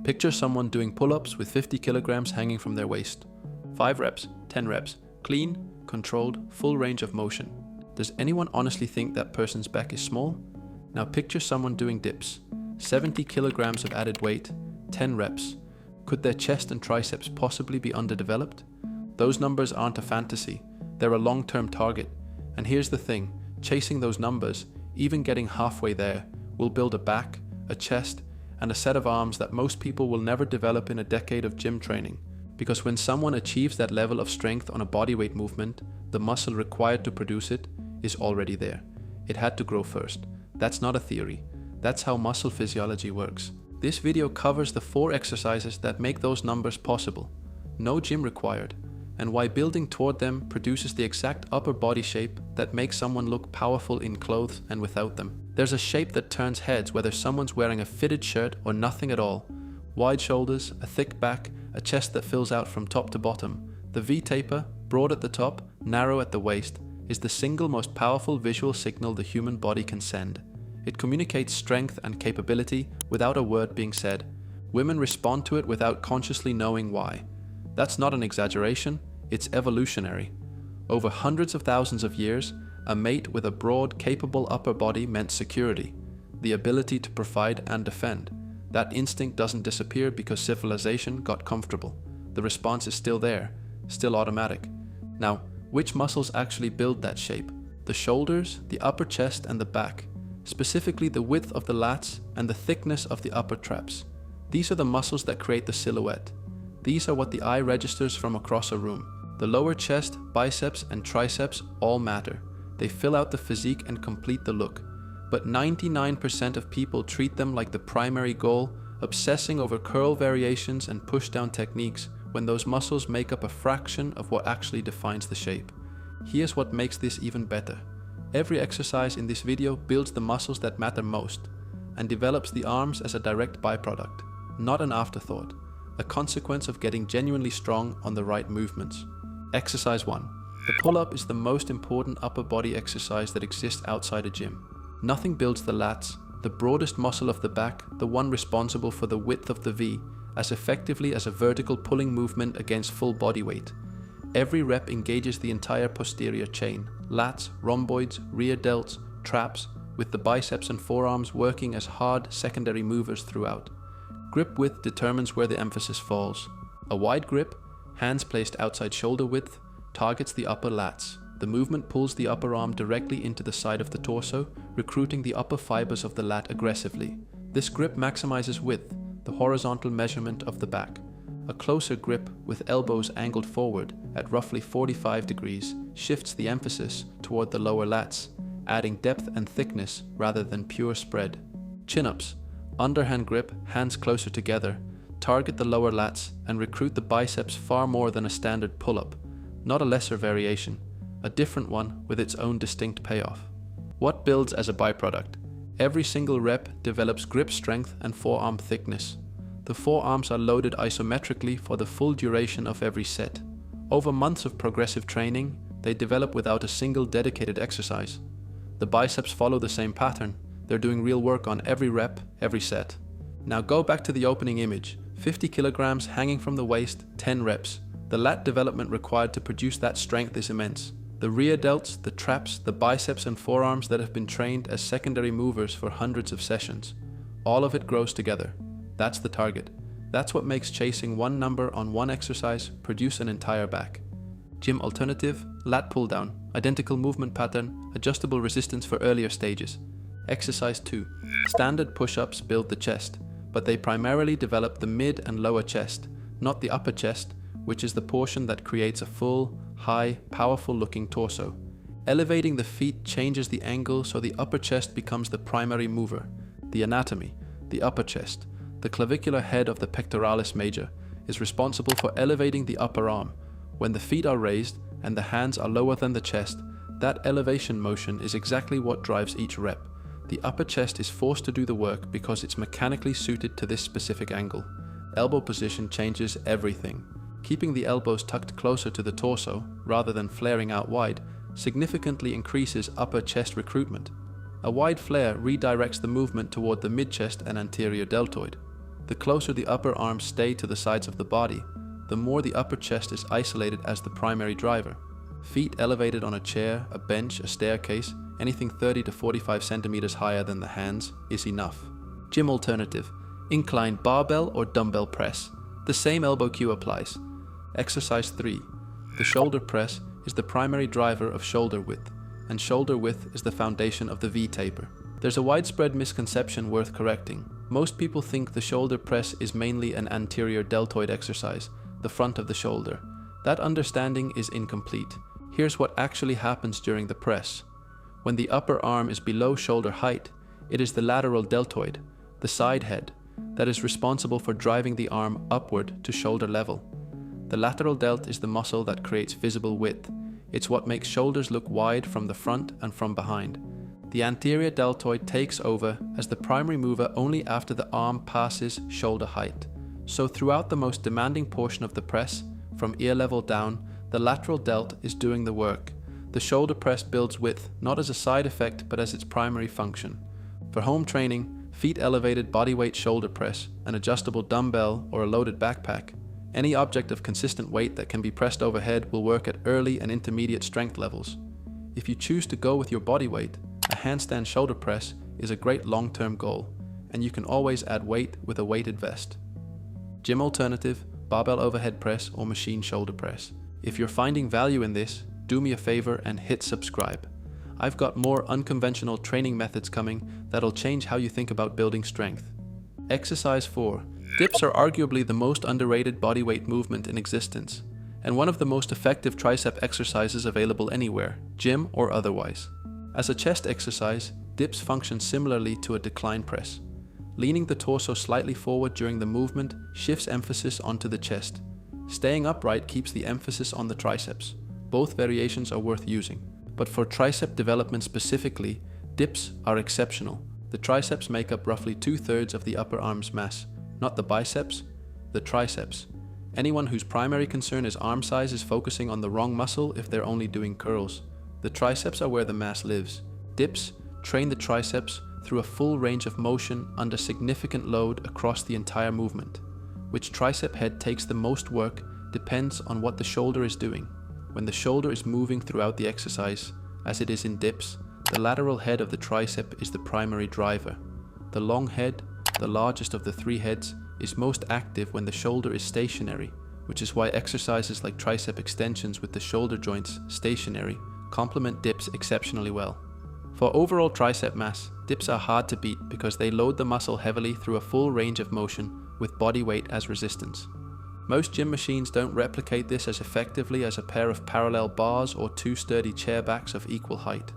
Picture someone doing pull-ups with 50 kilograms hanging from their waist. 5 reps, 10 reps, clean, controlled, full range of motion. Does anyone honestly think that person's back is small? Now picture someone doing dips. 70 kilograms of added weight, 10 reps. Could their chest and triceps possibly be underdeveloped? Those numbers aren't a fantasy, they're a long-term target. And here's the thing, chasing those numbers, even getting halfway there, will build a back, a chest, and a set of arms that most people will never develop in a decade of gym training. Because when someone achieves that level of strength on a bodyweight movement, the muscle required to produce it is already there. It had to grow first. That's not a theory. That's how muscle physiology works. This video covers the 4 exercises that make those numbers possible. No gym required. And why building toward them produces the exact upper body shape that makes someone look powerful in clothes and without them. There's a shape that turns heads whether someone's wearing a fitted shirt or nothing at all. Wide shoulders, a thick back, a chest that fills out from top to bottom. The V-taper, broad at the top, narrow at the waist, is the single most powerful visual signal the human body can send. It communicates strength and capability without a word being said. Women respond to it without consciously knowing why. That's not an exaggeration, it's evolutionary. Over hundreds of thousands of years, a mate with a broad, capable upper body meant security, the ability to provide and defend. That instinct doesn't disappear because civilization got comfortable. The response is still there, still automatic. Now, which muscles actually build that shape? The shoulders, the upper chest, and the back. Specifically the width of the lats and the thickness of the upper traps. These are the muscles that create the silhouette. These are what the eye registers from across a room. The lower chest, biceps, and triceps all matter. They fill out the physique and complete the look. But 99% of people treat them like the primary goal, obsessing over curl variations and push-down techniques when those muscles make up a fraction of what actually defines the shape. Here's what makes this even better. Every exercise in this video builds the muscles that matter most and develops the arms as a direct byproduct, not an afterthought, a consequence of getting genuinely strong on the right movements. Exercise 1. The pull-up is the most important upper body exercise that exists outside a gym. Nothing builds the lats, the broadest muscle of the back, the one responsible for the width of the V, as effectively as a vertical pulling movement against full body weight. Every rep engages the entire posterior chain, lats, rhomboids, rear delts, traps, with the biceps and forearms working as hard secondary movers throughout. Grip width determines where the emphasis falls. A wide grip, hands placed outside shoulder width, targets the upper lats. The movement pulls the upper arm directly into the side of the torso, recruiting the upper fibers of the lat aggressively. This grip maximizes width, the horizontal measurement of the back. A closer grip with elbows angled forward at roughly 45 degrees shifts the emphasis toward the lower lats, adding depth and thickness rather than pure spread. Chin-ups, underhand grip, hands closer together, target the lower lats and recruit the biceps far more than a standard pull-up. Not a lesser variation, a different one with its own distinct payoff. What builds as a byproduct? Every single rep develops grip strength and forearm thickness. The forearms are loaded isometrically for the full duration of every set. Over months of progressive training, they develop without a single dedicated exercise. The biceps follow the same pattern. They're doing real work on every rep, every set. Now go back to the opening image. 50 kilograms hanging from the waist, 10 reps. The lat development required to produce that strength is immense. The rear delts, the traps, the biceps and forearms that have been trained as secondary movers for hundreds of sessions. All of it grows together. That's the target. That's what makes chasing one number on one exercise produce an entire back. Gym alternative, lat pull down, identical movement pattern, adjustable resistance for earlier stages. Exercise 2. Standard push-ups build the chest, but they primarily develop the mid and lower chest, not the upper chest, which is the portion that creates a full, high, powerful looking torso. Elevating the feet changes the angle so the upper chest becomes the primary mover. The anatomy, the upper chest, the clavicular head of the pectoralis major, is responsible for elevating the upper arm. When the feet are raised and the hands are lower than the chest, that elevation motion is exactly what drives each rep. The upper chest is forced to do the work because it's mechanically suited to this specific angle. Elbow position changes everything. Keeping the elbows tucked closer to the torso, rather than flaring out wide, significantly increases upper chest recruitment. A wide flare redirects the movement toward the mid-chest and anterior deltoid. The closer the upper arms stay to the sides of the body, the more the upper chest is isolated as the primary driver. Feet elevated on a chair, a bench, a staircase, anything 30 to 45 centimeters higher than the hands is enough. Gym alternative: inclined barbell or dumbbell press. The same elbow cue applies. Exercise 3. The shoulder press is the primary driver of shoulder width, and shoulder width is the foundation of the V-taper. There's a widespread misconception worth correcting. Most people think the shoulder press is mainly an anterior deltoid exercise, the front of the shoulder. That understanding is incomplete. Here's what actually happens during the press. When the upper arm is below shoulder height, it is the lateral deltoid, the side head, that is responsible for driving the arm upward to shoulder level. The lateral delt is the muscle that creates visible width. It's what makes shoulders look wide from the front and from behind. The anterior deltoid takes over as the primary mover only after the arm passes shoulder height. So throughout the most demanding portion of the press, from ear level down, the lateral delt is doing the work. The shoulder press builds width, not as a side effect, but as its primary function. For home training, feet elevated bodyweight shoulder press, an adjustable dumbbell, or a loaded backpack, any object of consistent weight that can be pressed overhead will work at early and intermediate strength levels. If you choose to go with your body weight, a handstand shoulder press is a great long-term goal, and you can always add weight with a weighted vest. Gym alternative: barbell overhead press or machine shoulder press. If you're finding value in this, do me a favor and hit subscribe. I've got more unconventional training methods coming that'll change how you think about building strength. Exercise 4. Dips are arguably the most underrated bodyweight movement in existence, and one of the most effective tricep exercises available anywhere, gym or otherwise. As a chest exercise, dips function similarly to a decline press. Leaning the torso slightly forward during the movement shifts emphasis onto the chest. Staying upright keeps the emphasis on the triceps. Both variations are worth using. But for tricep development specifically, dips are exceptional. The triceps make up roughly 2/3 of the upper arm's mass. Not the biceps, the triceps. Anyone whose primary concern is arm size is focusing on the wrong muscle if they're only doing curls. The triceps are where the mass lives. Dips train the triceps through a full range of motion under significant load across the entire movement. Which tricep head takes the most work depends on what the shoulder is doing. When the shoulder is moving throughout the exercise, as it is in dips, the lateral head of the tricep is the primary driver. The long head, the largest of the three heads, is most active when the shoulder is stationary, which is why exercises like tricep extensions with the shoulder joints stationary complement dips exceptionally well. For overall tricep mass, dips are hard to beat because they load the muscle heavily through a full range of motion with body weight as resistance. Most gym machines don't replicate this as effectively as a pair of parallel bars or two sturdy chair backs of equal height.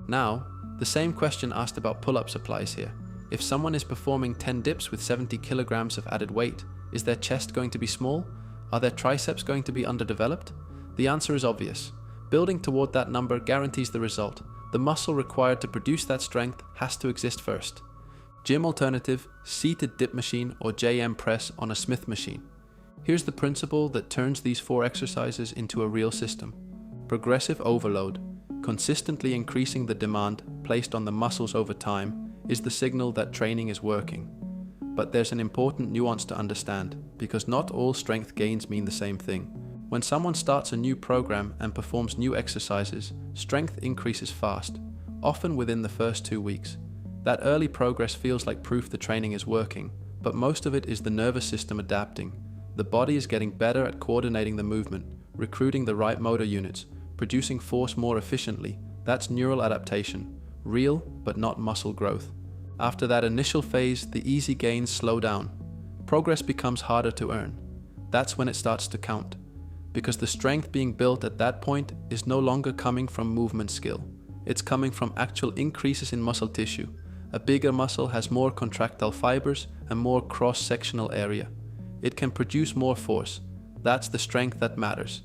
Now, the same question asked about pull-ups applies here. If someone is performing 10 dips with 70 kilograms of added weight, is their chest going to be small? Are their triceps going to be underdeveloped? The answer is obvious. Building toward that number guarantees the result. The muscle required to produce that strength has to exist first. Gym alternative: seated dip machine or JM press on a Smith machine. Here's the principle that turns these 4 exercises into a real system. Progressive overload, consistently increasing the demand placed on the muscles over time, is the signal that training is working. But there's an important nuance to understand, because not all strength gains mean the same thing. When someone starts a new program and performs new exercises, strength increases fast, often within the first 2 weeks. That early progress feels like proof the training is working, but most of it is the nervous system adapting. The body is getting better at coordinating the movement, recruiting the right motor units, producing force more efficiently. That's neural adaptation, real but not muscle growth. After that initial phase, the easy gains slow down. Progress becomes harder to earn. That's when it starts to count, because the strength being built at that point is no longer coming from movement skill. It's coming from actual increases in muscle tissue. A bigger muscle has more contractile fibers and more cross-sectional area. It can produce more force. That's the strength that matters.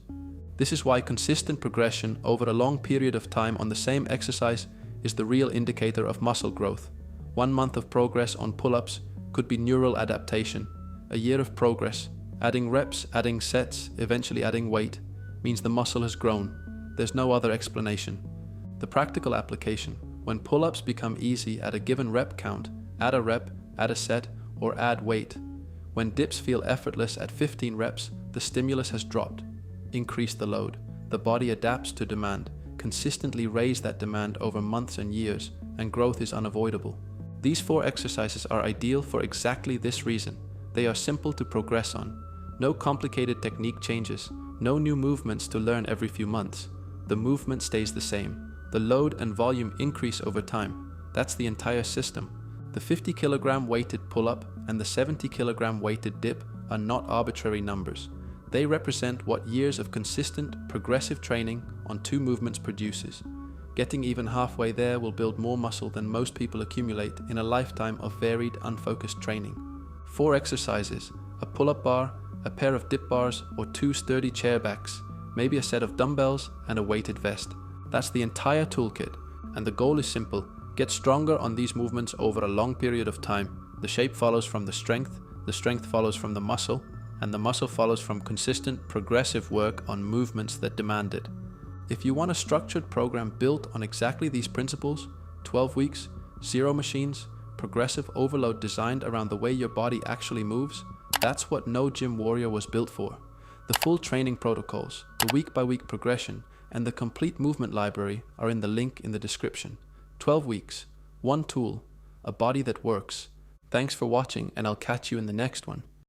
This is why consistent progression over a long period of time on the same exercise is the real indicator of muscle growth. 1 month of progress on pull-ups could be neural adaptation. A year of progress, adding reps, adding sets, eventually adding weight, means the muscle has grown. There's no other explanation. The practical application: when pull-ups become easy at a given rep count, add a rep, add a set, or add weight. When dips feel effortless at 15 reps, the stimulus has dropped. Increase the load. The body adapts to demand. Consistently raise that demand over months and years, and growth is unavoidable. These 4 exercises are ideal for exactly this reason. They are simple to progress on. No complicated technique changes, no new movements to learn every few months. The movement stays the same. The load and volume increase over time. That's the entire system. The 50 kilogram weighted pull-up and the 70 kilogram weighted dip are not arbitrary numbers. They represent what years of consistent, progressive training on 2 movements produces. Getting even halfway there will build more muscle than most people accumulate in a lifetime of varied, unfocused training. 4 exercises, a pull-up bar, a pair of dip bars, or 2 sturdy chair backs, maybe a set of dumbbells and a weighted vest. That's the entire toolkit, and the goal is simple. Get stronger on these movements over a long period of time. The shape follows from the strength follows from the muscle, and the muscle follows from consistent, progressive work on movements that demand it. If you want a structured program built on exactly these principles, 12 weeks, 0 machines, progressive overload designed around the way your body actually moves, that's what No Gym Warrior was built for. The full training protocols, the week-by-week progression, and the complete movement library are in the link in the description. 12 weeks, 1 tool, a body that works. Thanks for watching, and I'll catch you in the next one.